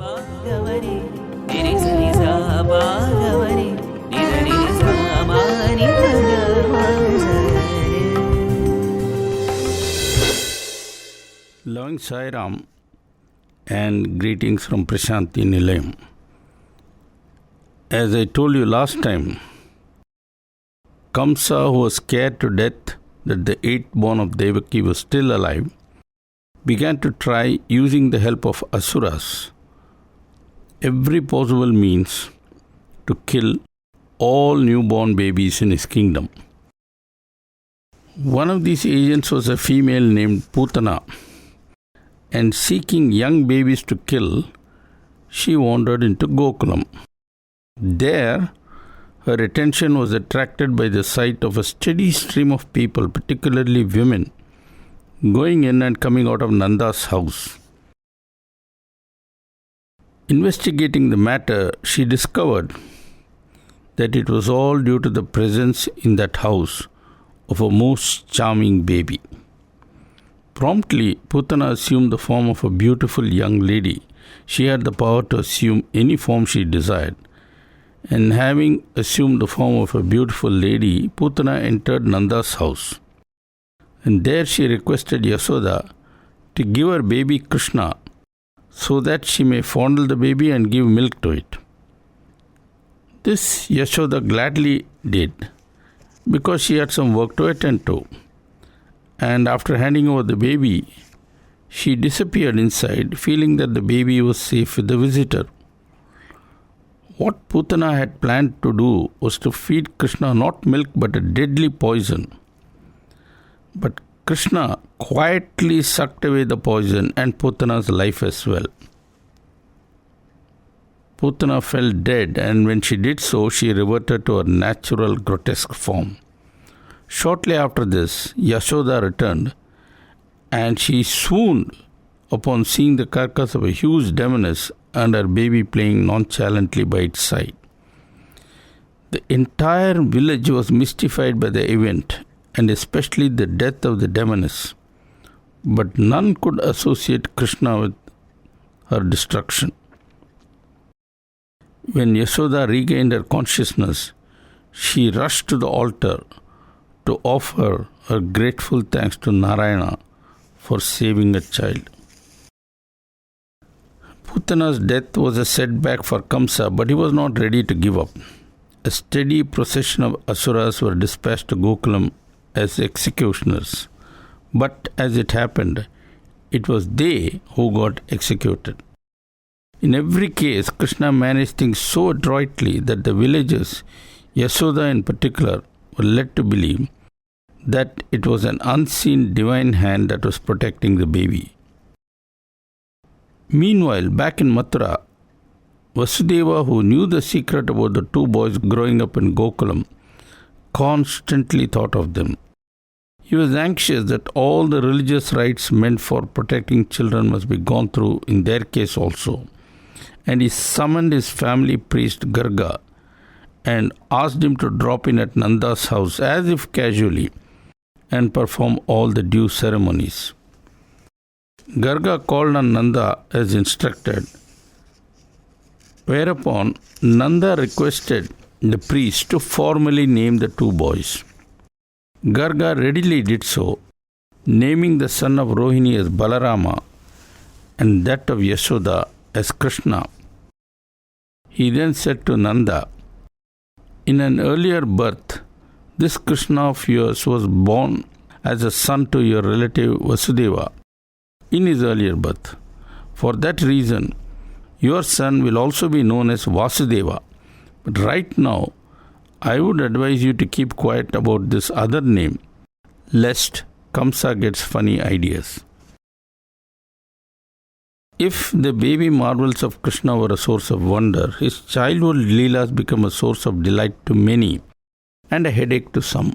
Loving Sai Ram and greetings from Prashanti Nilayam. As I told you last time, Kamsa, who was scared to death that the eighth born of Devaki was still alive, began to try, using the help of Asuras, every possible means to kill all newborn babies in his kingdom. One of these agents was a female named Putana, and seeking young babies to kill, she wandered into Gokulam. There, her attention was attracted by the sight of a steady stream of people, particularly women, going in and coming out of Nanda's house. Investigating the matter, she discovered that it was all due to the presence in that house of a most charming baby. Promptly, Putana assumed the form of a beautiful young lady. She had the power to assume any form she desired. And having assumed the form of a beautiful lady, Putana entered Nanda's house. And there she requested Yasoda to give her baby Krishna so that she may fondle the baby and give milk to it. This Yashoda gladly did, because she had some work to attend to. And after handing over the baby, she disappeared inside, feeling that the baby was safe with the visitor. What Putana had planned to do was to feed Krishna not milk but a deadly poison. But Krishna quietly sucked away the poison and Putana's life as well. Putana fell dead, and when she did so, she reverted to her natural grotesque form. Shortly after this, Yashoda returned, and she swooned upon seeing the carcass of a huge demoness and her baby playing nonchalantly by its side. The entire village was mystified by the event, and especially the death of the demoness, but none could associate Krishna with her destruction. When Yashoda regained her consciousness, she rushed to the altar to offer her grateful thanks to Narayana for saving a child. Putana's death was a setback for Kamsa, but he was not ready to give up. A steady procession of Asuras were dispatched to Gokulam as executioners, but as it happened, it was they who got executed. In every case, Krishna managed things so adroitly that the villagers, Yasoda in particular, were led to believe that it was an unseen divine hand that was protecting the baby. Meanwhile, back in Mathura, Vasudeva, who knew the secret about the two boys growing up in Gokulam, constantly thought of them. He was anxious that all the religious rites meant for protecting children must be gone through in their case also. And he summoned his family priest Garga and asked him to drop in at Nanda's house as if casually and perform all the due ceremonies. Garga called on Nanda as instructed, whereupon Nanda requested the priest to formally name the two boys. Garga readily did so, naming the son of Rohini as Balarama and that of Yashoda as Krishna. He then said to Nanda, "In an earlier birth, this Krishna of yours was born as a son to your relative Vasudeva in his earlier birth. For that reason, your son will also be known as Vasudeva. But right now, I would advise you to keep quiet about this other name, lest Kamsa gets funny ideas." If the baby marvels of Krishna were a source of wonder, his childhood leelas become a source of delight to many and a headache to some.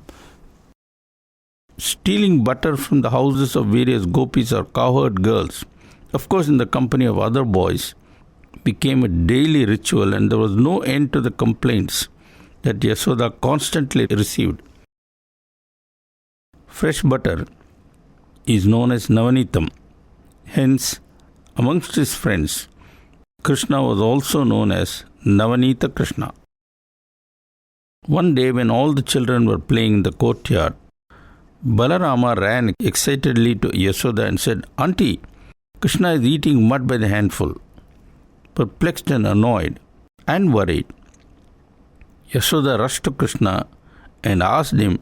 Stealing butter from the houses of various gopis or cowherd girls, of course in the company of other boys, became a daily ritual, and there was no end to the complaints that Yasoda constantly received. Fresh butter is known as Navanitam. Hence, amongst his friends, Krishna was also known as Navanita Krishna. One day when all the children were playing in the courtyard, Balarama ran excitedly to Yashoda and said, "Auntie, Krishna is eating mud by the handful." Perplexed and annoyed and worried, Yashoda rushed to Krishna and asked him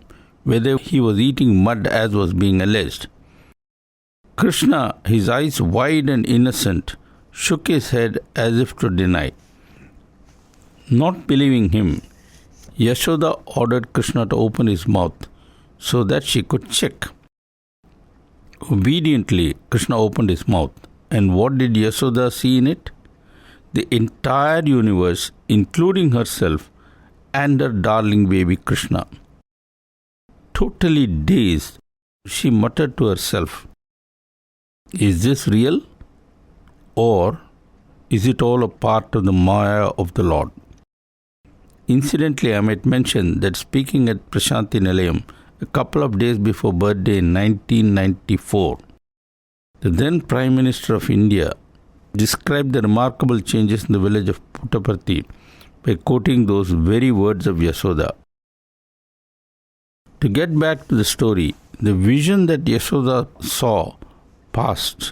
whether he was eating mud as was being alleged. Krishna, his eyes wide and innocent, shook his head as if to deny. Not believing him, Yashoda ordered Krishna to open his mouth so that she could check. Obediently, Krishna opened his mouth, and what did Yashoda see in it? The entire universe, including herself and her darling baby Krishna. Totally dazed, she muttered to herself, "Is this real? Or is it all a part of the Maya of the Lord?" Incidentally, I might mention that speaking at Prashanti Nilayam a couple of days before birthday in 1994, the then Prime Minister of India described the remarkable changes in the village of Puttaparthi by quoting those very words of Yashoda. To get back to the story, the vision that Yashoda saw passed,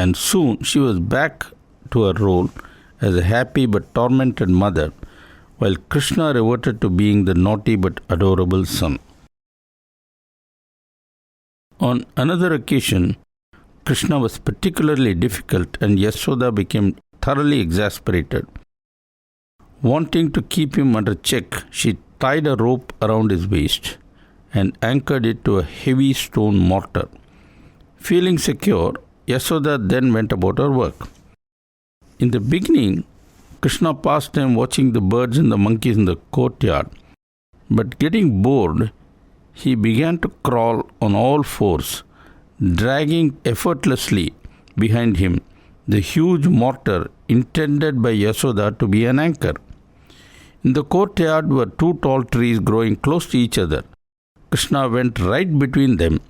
and soon she was back to her role as a happy but tormented mother, while Krishna reverted to being the naughty but adorable son. On another occasion, Krishna was particularly difficult and Yashoda became thoroughly exasperated. Wanting to keep him under check, she tied a rope around his waist and anchored it to a heavy stone mortar. Feeling secure, Yashoda then went about her work. In the beginning, Krishna passed time watching the birds and the monkeys in the courtyard, but getting bored, he began to crawl on all fours, dragging effortlessly behind him the huge mortar intended by Yashoda to be an anchor. In the courtyard were two tall trees growing close to each other. Krishna went right between them,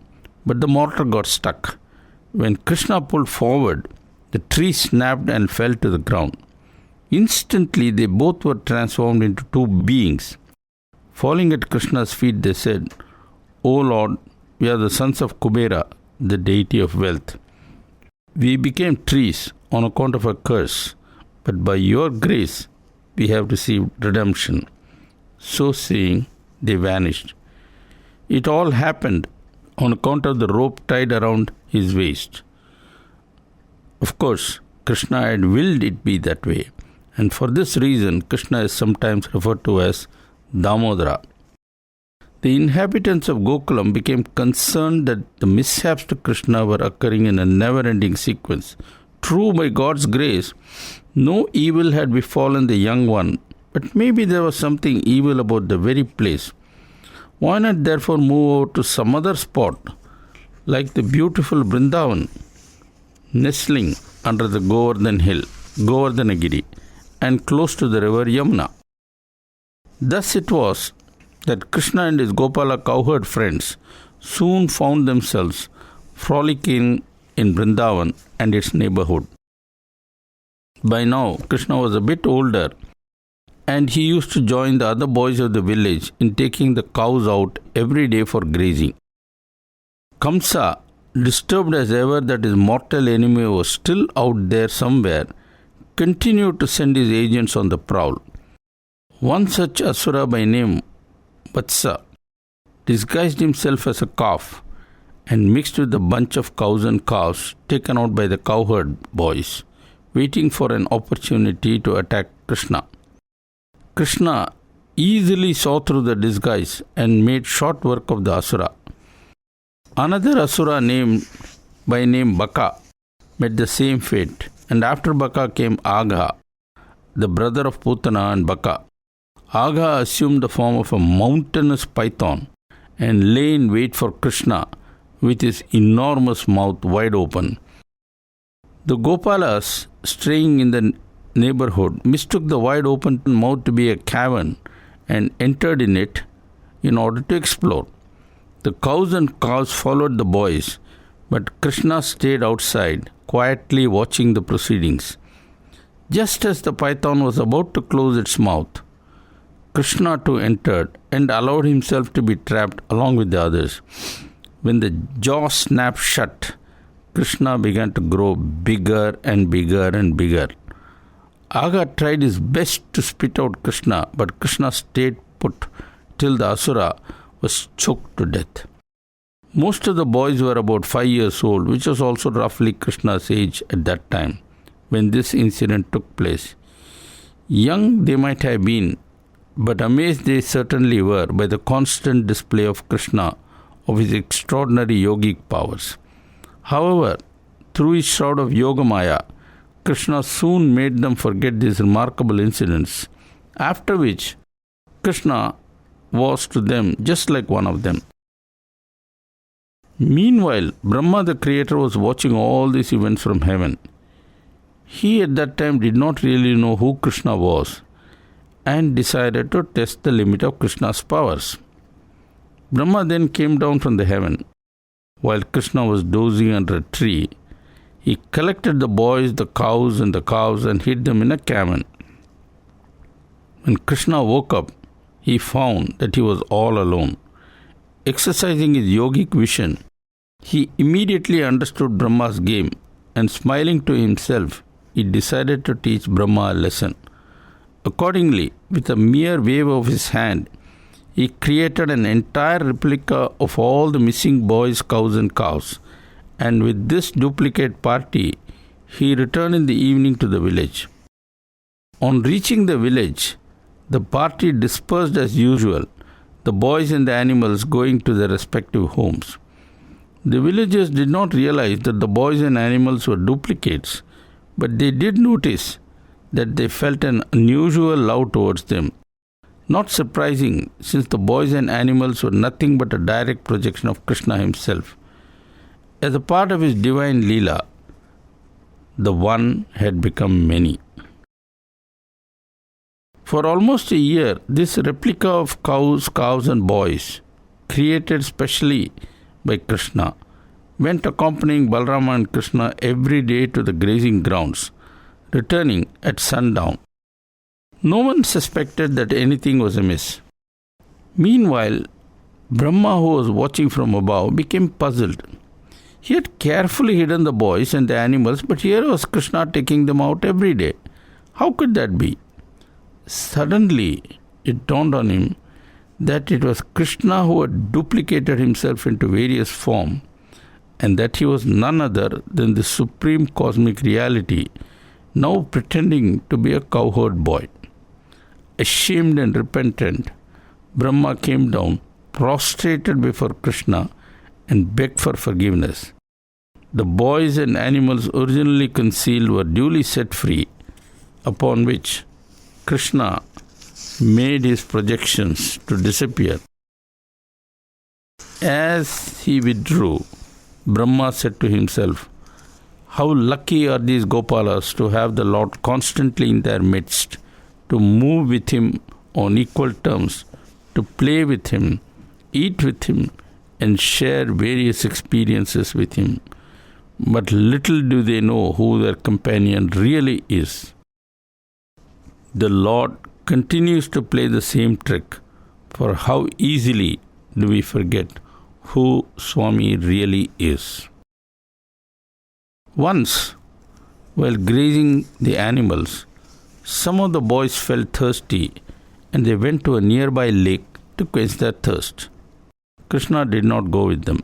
but the mortar got stuck. When Krishna pulled forward, the tree snapped and fell to the ground. Instantly, they both were transformed into two beings. Falling at Krishna's feet, they said, "O Lord, we are the sons of Kubera, the deity of wealth. We became trees on account of a curse, but by your grace, we have received redemption." So saying, they vanished. It all happened on account of the rope tied around his waist. Of course, Krishna had willed it be that way, and for this reason, Krishna is sometimes referred to as Damodara. The inhabitants of Gokulam became concerned that the mishaps to Krishna were occurring in a never-ending sequence. True, by God's grace, no evil had befallen the young one, but maybe there was something evil about the very place. Why not therefore move over to some other spot, like the beautiful Vrindavan, nestling under the Govardhan hill, Govardhanagiri, and close to the river Yamuna? Thus it was that Krishna and his Gopala cowherd friends soon found themselves frolicking in Vrindavan and its neighborhood. By now, Krishna was a bit older, and he used to join the other boys of the village in taking the cows out every day for grazing. Kamsa, disturbed as ever that his mortal enemy was still out there somewhere, continued to send his agents on the prowl. One such asura by name Vatsa disguised himself as a calf and mixed with a bunch of cows and calves taken out by the cowherd boys, waiting for an opportunity to attack Krishna. Krishna easily saw through the disguise and made short work of the asura. Another asura by name Baka met the same fate, and after Baka came Agha, the brother of Putana and Baka. Agha assumed the form of a mountainous python and lay in wait for Krishna with his enormous mouth wide open. The Gopalas, straying in the neighborhood, mistook the wide open mouth to be a cavern and entered in it in order to explore. The cows and calves followed the boys, but Krishna stayed outside, quietly watching the proceedings. Just as the python was about to close its mouth, Krishna too entered and allowed himself to be trapped along with the others. When the jaw snapped shut, Krishna began to grow bigger and bigger and bigger. Aga tried his best to spit out Krishna, but Krishna stayed put till the Asura was choked to death. Most of the boys were about 5 years old, which was also roughly Krishna's age at that time when this incident took place. Young they might have been, but amazed they certainly were by the constant display of Krishna of his extraordinary yogic powers. However, through his shroud of Yogamaya, Krishna soon made them forget these remarkable incidents, after which Krishna was to them just like one of them. Meanwhile, Brahma the Creator was watching all these events from heaven. He at that time did not really know who Krishna was and decided to test the limit of Krishna's powers. Brahma then came down from the heaven. While Krishna was dozing under a tree, he collected the boys, the cows, and hid them in a cavern. When Krishna woke up, he found that he was all alone. Exercising his yogic vision, he immediately understood Brahma's game, and smiling to himself, he decided to teach Brahma a lesson. Accordingly, with a mere wave of his hand, he created an entire replica of all the missing boys, cows and cows, and with this duplicate party, he returned in the evening to the village. On reaching the village, the party dispersed as usual, the boys and the animals going to their respective homes. The villagers did not realize that the boys and animals were duplicates, but they did notice that they felt an unusual love towards them. Not surprising, since the boys and animals were nothing but a direct projection of Krishna himself. As a part of his divine Leela, the one had become many. For almost a year, this replica of cows and boys, created specially by Krishna, went accompanying Balarama and Krishna every day to the grazing grounds, returning at sundown. No one suspected that anything was amiss. Meanwhile, Brahma, who was watching from above, became puzzled. He had carefully hidden the boys and the animals, but here was Krishna taking them out every day. How could that be? Suddenly, it dawned on him that it was Krishna who had duplicated himself into various forms, and that he was none other than the supreme cosmic reality, now pretending to be a cowherd boy. Ashamed and repentant, Brahma came down, prostrated before Krishna, and begged for forgiveness. The boys and animals originally concealed were duly set free, upon which Krishna made his projections to disappear. As he withdrew, Brahma said to himself, "How lucky are these Gopalas to have the Lord constantly in their midst, to move with him on equal terms, to play with him, eat with him, and share various experiences with him. But little do they know who their companion really is." The Lord continues to play the same trick, for how easily do we forget who Swami really is. Once, while grazing the animals, some of the boys felt thirsty and they went to a nearby lake to quench their thirst. Krishna did not go with them.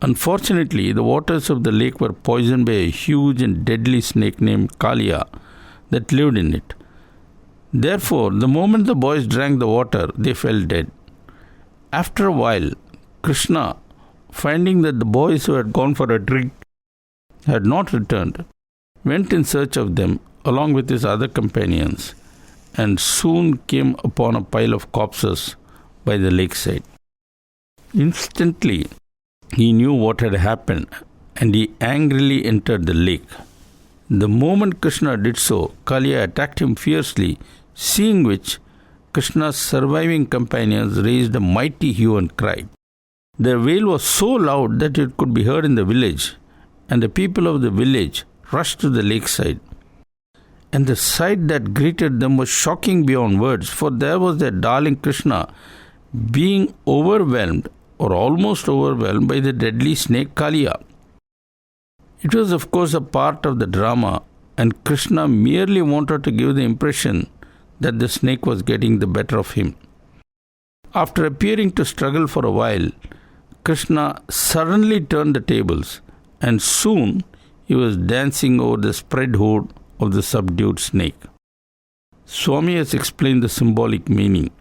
Unfortunately, the waters of the lake were poisoned by a huge and deadly snake named Kaliya that lived in it. Therefore, the moment the boys drank the water, they fell dead. After a while, Krishna, finding that the boys who had gone for a drink had not returned, went in search of them along with his other companions, and soon came upon a pile of corpses by the lakeside. Instantly, he knew what had happened, and he angrily entered the lake. The moment Krishna did so, Kaliya attacked him fiercely, seeing which Krishna's surviving companions raised a mighty hue and cry. Their wail was so loud that it could be heard in the village, and the people of the village rushed to the lakeside. and the sight that greeted them was shocking beyond words, for there was their darling Krishna being overwhelmed or almost overwhelmed by the deadly snake Kaliya. It was of course a part of the drama, and Krishna merely wanted to give the impression that the snake was getting the better of him. After appearing to struggle for a while, Krishna suddenly turned the tables, and soon he was dancing over the spread hood of the subdued snake. Swami has explained the symbolic meaning.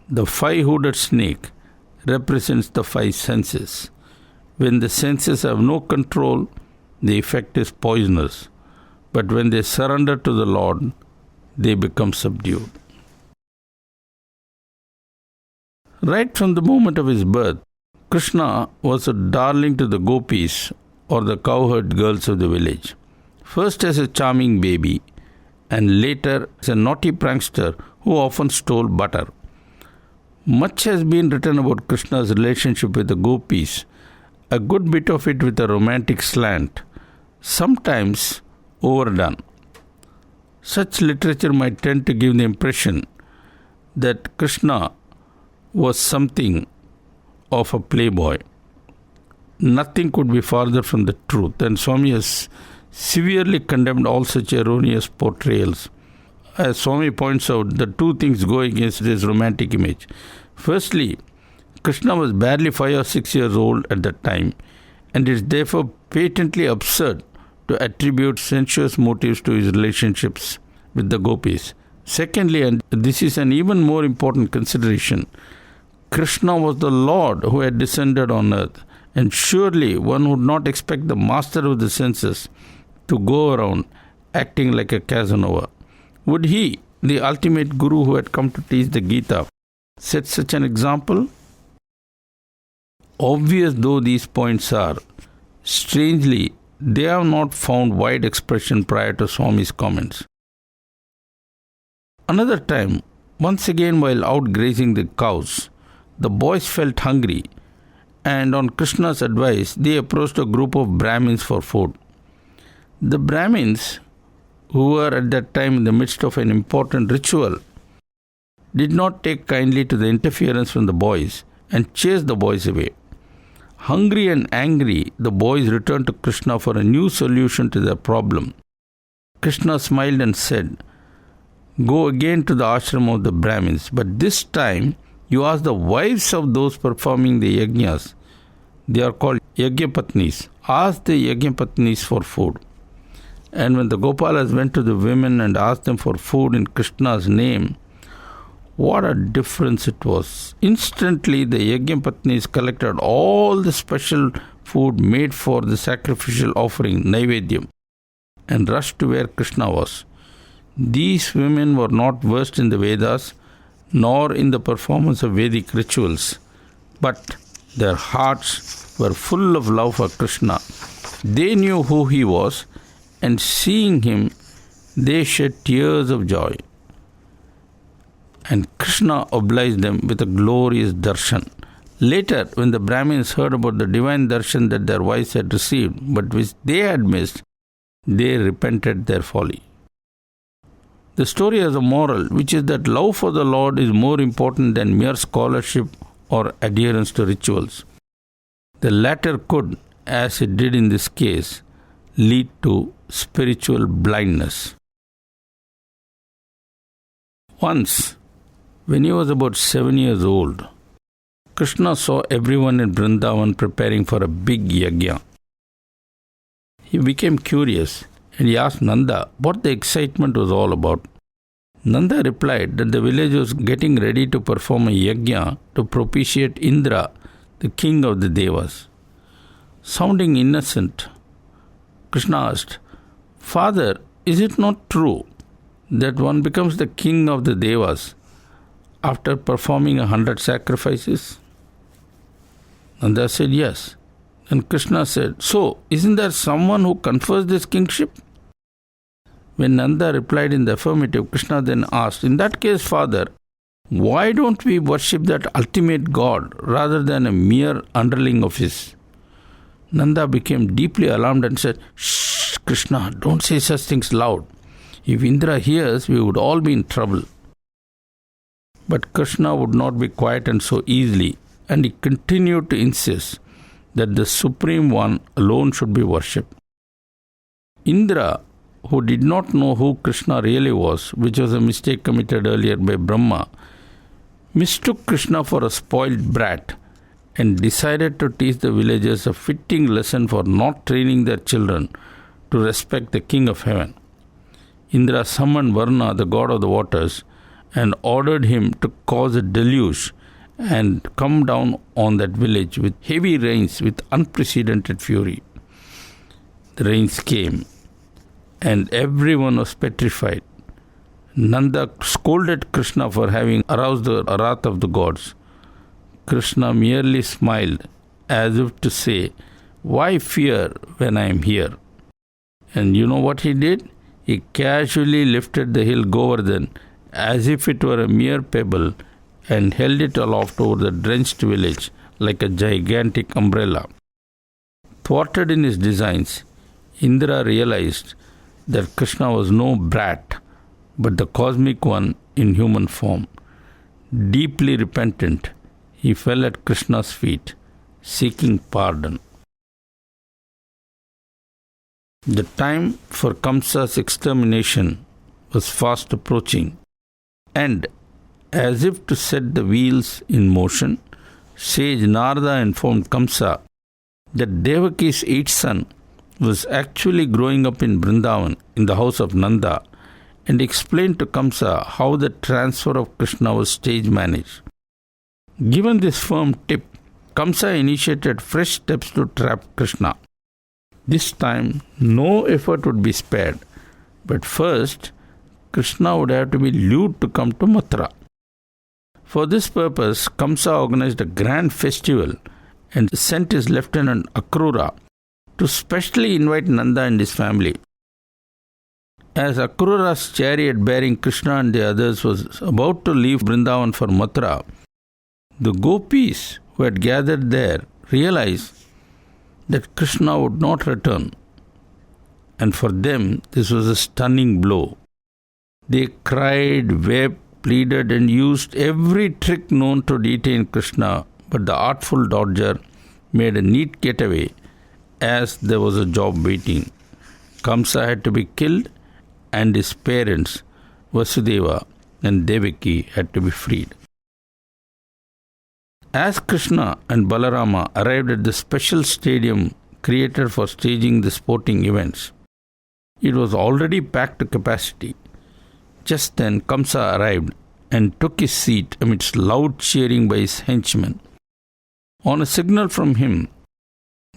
The five-hooded snake represents the five senses. When the senses have no control, the effect is poisonous. But when they surrender to the Lord, they become subdued. Right from the moment of his birth, Krishna was a darling to the gopis, or the cowherd girls of the village. First as a charming baby, and later as a naughty prankster who often stole butter. Much has been written about Krishna's relationship with the gopis, a good bit of it with a romantic slant, sometimes overdone. Such literature might tend to give the impression that Krishna was something of a playboy. Nothing could be farther from the truth, and Swami has severely condemned all such erroneous portrayals. As Swami points out, the two things go against this romantic image. Firstly, Krishna was barely 5 or 6 years old at that time, and it is therefore patently absurd to attribute sensuous motives to his relationships with the gopis. Secondly, and this is an even more important consideration, Krishna was the Lord who had descended on earth, and surely one would not expect the master of the senses to go around acting like a Casanova. Would he, the ultimate guru who had come to teach the Gita, set such an example? Obvious though these points are, strangely, they have not found wide expression prior to Swami's comments. Another time, once again while out grazing the cows, the boys felt hungry, and on Krishna's advice, they approached a group of Brahmins for food. The Brahmins, who were at that time in the midst of an important ritual, did not take kindly to the interference from the boys and chased the boys away. Hungry and angry, the boys returned to Krishna for a new solution to their problem. Krishna smiled and said, "Go again to the ashram of the Brahmins, but this time you ask the wives of those performing the yajnas. They are called Yajnapatnis. Ask the Yajnapatnis for food." And when the Gopalas went to the women and asked them for food in Krishna's name, what a difference it was. Instantly, the Yajnapatnis collected all the special food made for the sacrificial offering, Naivedyam, and rushed to where Krishna was. These women were not versed in the Vedas, nor in the performance of Vedic rituals, but their hearts were full of love for Krishna. They knew who he was, and seeing him, they shed tears of joy. And Krishna obliged them with a glorious darshan. Later, when the Brahmins heard about the divine darshan that their wives had received, but which they had missed, they repented their folly. The story has a moral, which is that love for the Lord is more important than mere scholarship or adherence to rituals. The latter could, as it did in this case, lead to spiritual blindness. Once, when he was about 7 years old, Krishna saw everyone in Vrindavan preparing for a big yajna. He became curious and he asked Nanda what the excitement was all about. Nanda replied that the village was getting ready to perform a yajna to propitiate Indra, the king of the Devas. Sounding innocent, Krishna asked, "Father, is it not true that one becomes the king of the Devas after performing 100 sacrifices?" Nanda said, "Yes." And Krishna said, "So, isn't there someone who confers this kingship?" When Nanda replied in the affirmative, Krishna then asked, "In that case, Father, why don't we worship that ultimate God rather than a mere underling of his?" Nanda became deeply alarmed and said, "Shh, Krishna, don't say such things loud. If Indra hears, we would all be in trouble. But Krishna would not be quietened so easily, and he continued to insist that the Supreme One alone should be worshipped. Indra, who did not know who Krishna really was, which was a mistake committed earlier by Brahma, mistook Krishna for a spoiled brat and decided to teach the villagers a fitting lesson for not training their children to respect the King of Heaven. Indra summoned Varuna, the god of the waters, and ordered him to cause a deluge and come down on that village with heavy rains with unprecedented fury. The rains came, and everyone was petrified. Nanda scolded Krishna for having aroused the wrath of the gods. Krishna merely smiled as if to say, "Why fear when I am here?" And you know what he did? He casually lifted the hill Govardhan as if it were a mere pebble and held it aloft over the drenched village like a gigantic umbrella. Thwarted in his designs, Indra realized that Krishna was no brat, but the cosmic one in human form. Deeply repentant, he fell at Krishna's feet, seeking pardon. The time for Kamsa's extermination was fast approaching, and as if to set the wheels in motion, sage Narada informed Kamsa that Devaki's eighth son was actually growing up in Vrindavan in the house of Nanda, and explained to Kamsa how the transfer of Krishna was stage managed. Given this firm tip, Kamsa initiated fresh steps to trap Krishna. This time, no effort would be spared, but first, Krishna would have to be lured to come to Mathura. For this purpose, Kamsa organized a grand festival and sent his lieutenant Akrura to specially invite Nanda and his family. As Akrura's chariot bearing Krishna and the others was about to leave Vrindavan for Mathura, the gopis who had gathered there realized that Krishna would not return, and for them this was a stunning blow. They cried, wept, pleaded, and used every trick known to detain Krishna, but the artful dodger made a neat getaway as there was a job waiting. Kamsa had to be killed, and his parents, Vasudeva and Devaki, had to be freed. As Krishna and Balarama arrived at the special stadium created for staging the sporting events, it was already packed to capacity. Just then Kamsa arrived and took his seat amidst loud cheering by his henchmen. On a signal from him,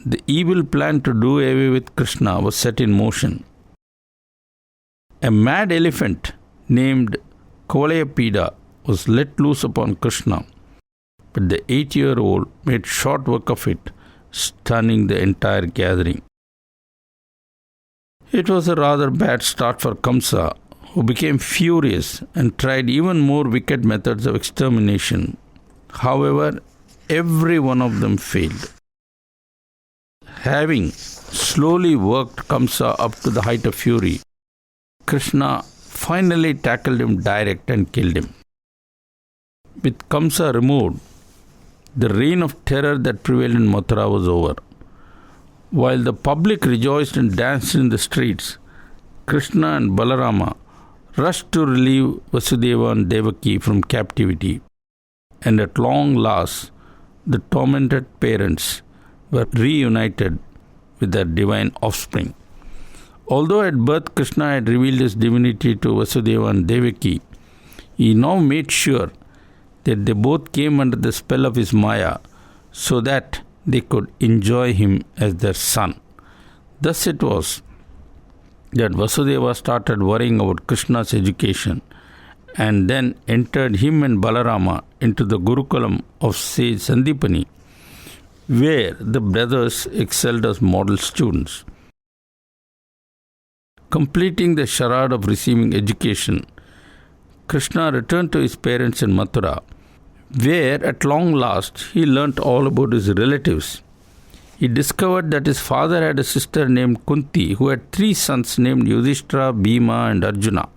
the evil plan to do away with Krishna was set in motion. A mad elephant named Kovalayapida was let loose upon Krishna, but the 8-year-old made short work of it, stunning the entire gathering. It was a rather bad start for Kamsa, who became furious and tried even more wicked methods of extermination. However, every one of them failed. Having slowly worked Kamsa up to the height of fury, Krishna finally tackled him direct and killed him. With Kamsa removed, the reign of terror that prevailed in Mathura was over. While the public rejoiced and danced in the streets, Krishna and Balarama rushed to relieve Vasudeva and Devaki from captivity, and at long last, the tormented parents were reunited with their divine offspring. Although at birth Krishna had revealed his divinity to Vasudeva and Devaki, he now made sure that they both came under the spell of his Maya so that they could enjoy him as their son. Thus it was that Vasudeva started worrying about Krishna's education and then entered him and Balarama into the Gurukulam of sage Sandipani, where the brothers excelled as model students. Completing the charade of receiving education, Krishna returned to his parents in Mathura, where at long last he learnt all about his relatives. he discovered that his father had a sister named Kunti who had 3 sons named Yudhishthira, Bhima and Arjuna.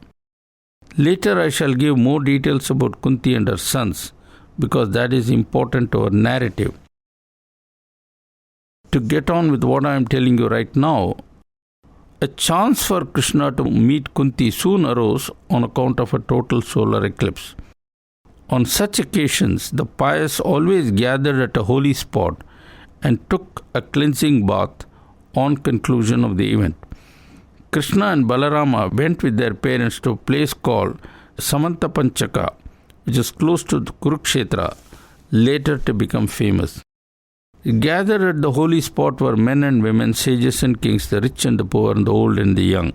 Later I shall give more details about Kunti and her sons because that is important to our narrative. To get on with what I am telling you right now, a chance for Krishna to meet Kunti soon arose on account of a total solar eclipse. On such occasions, the pious always gathered at a holy spot and took a cleansing bath on conclusion of the event. Krishna and Balarama went with their parents to a place called Samantapanchaka, which is close to Kurukshetra, later to become famous. Gathered at the holy spot were men and women, sages and kings, the rich and the poor, and the old and the young.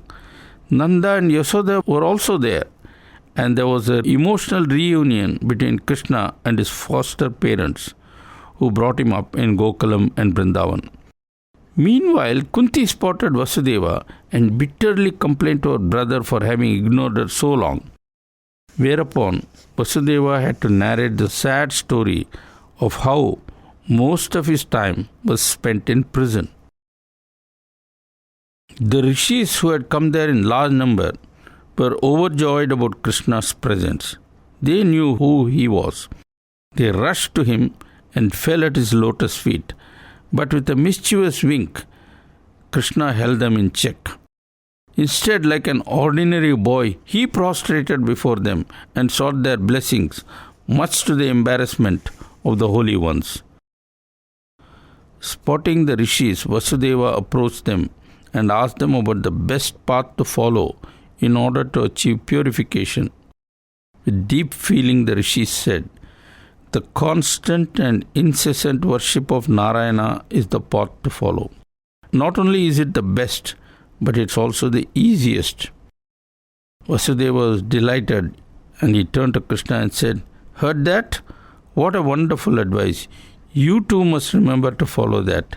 Nanda and Yasoda were also there, and there was an emotional reunion between Krishna and his foster parents, who brought him up in Gokulam and Vrindavan. Meanwhile, Kunti spotted Vasudeva and bitterly complained to her brother for having ignored her so long. Whereupon, Vasudeva had to narrate the sad story of how most of his time was spent in prison. The rishis who had come there in large number were overjoyed about Krishna's presence. They knew who he was. They rushed to him and fell at his lotus feet. But with a mischievous wink, Krishna held them in check. Instead, like an ordinary boy, he prostrated before them and sought their blessings, much to the embarrassment of the holy ones. Spotting the rishis, Vasudeva approached them and asked them about the best path to follow in order to achieve purification. With deep feeling, the rishis said, "The constant and incessant worship of Narayana is the path to follow. Not only is it the best, but it's also the easiest." Vasudeva was delighted and he turned to Krishna and said, "Heard that? What a wonderful advice. You too must remember to follow that."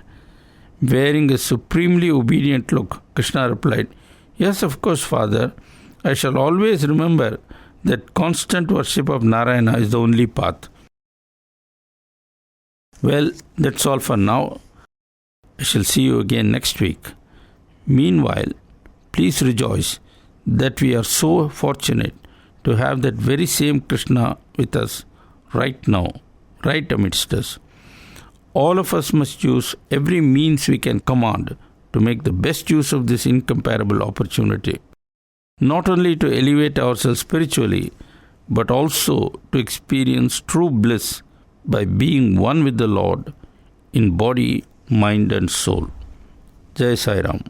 Wearing a supremely obedient look, Krishna replied, "Yes, of course, Father. I shall always remember that constant worship of Narayana is the only path." Well, that's all for now. I shall see you again next week. Meanwhile, please rejoice that we are so fortunate to have that very same Krishna with us right now, right amidst us. All of us must use every means we can command to make the best use of this incomparable opportunity, not only to elevate ourselves spiritually, but also to experience true bliss by being one with the Lord in body, mind and soul. Jai Sai Ram.